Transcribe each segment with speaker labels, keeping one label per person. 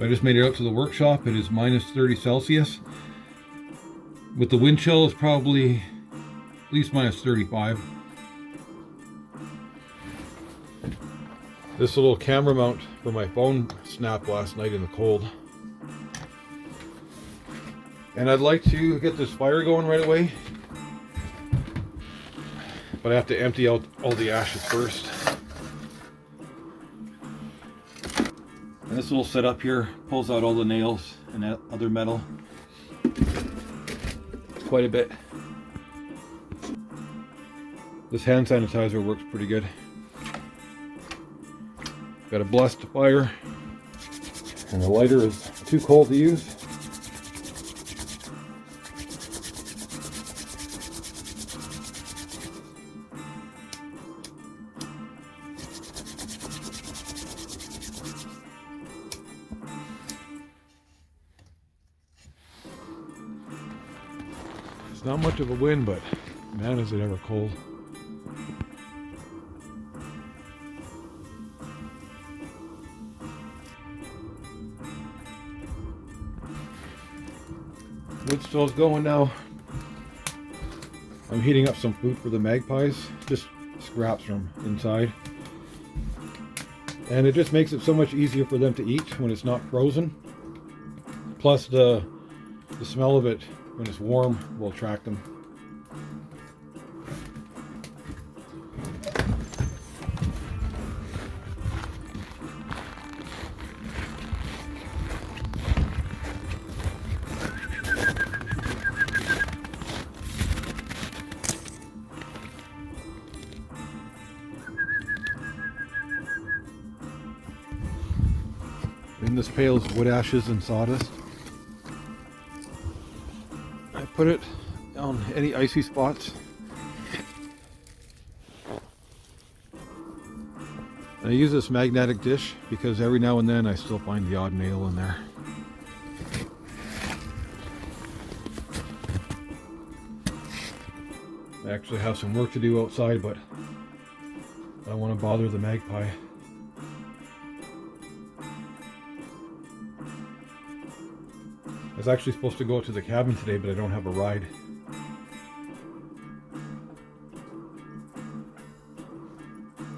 Speaker 1: So I just made it out to the workshop. It is minus 30 Celsius. With the wind chill, it's probably at least minus 35. This little camera mount for my phone snapped last night in the cold. And I'd like to get this fire going right away, but I have to empty out all the ashes first. And this little setup here pulls out all the nails and other metal. It's quite a bit. This hand sanitizer works pretty good. Got to bless the fire. And the lighter is too cold to use. It's not much of a wind, but man, is it ever cold. Wood stove's going now. I'm heating up some food for the magpies, just scraps from inside. And it just makes it so much easier for them to eat when it's not frozen. Plus the smell of it when it's warm will attract them. In this pail is wood ashes and sawdust. I put it on any icy spots. And I use this magnetic dish because every now and then I still find the odd nail in there. I actually have some work to do outside, but I don't want to bother the magpie. I was actually supposed to go out to the cabin today, but I don't have a ride.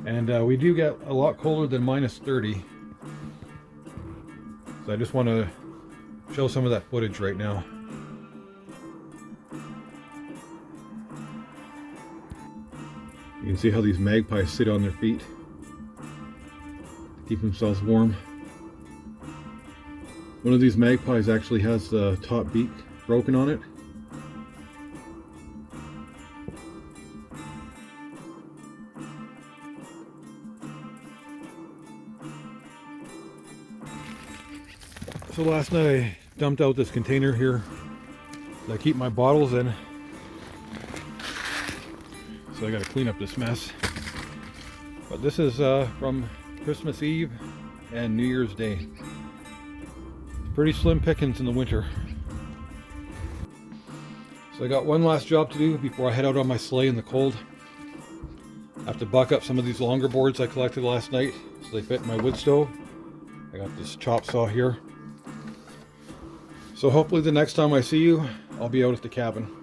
Speaker 1: And we do get a lot colder than minus 30. So I just want to show some of that footage right now. You can see how these magpies sit on their feet to keep themselves warm. One of these magpies actually has the top beak broken on it. So last night I dumped out this container here that I keep my bottles in. So I got to clean up this mess. But this is from Christmas Eve and New Year's Day. Pretty slim pickings in the winter. So I got one last job to do before I head out on my sleigh in the cold. I have to buck up some of these longer boards I collected last night so they fit in my wood stove. I got this chop saw here. So hopefully the next time I see you, I'll be out at the cabin.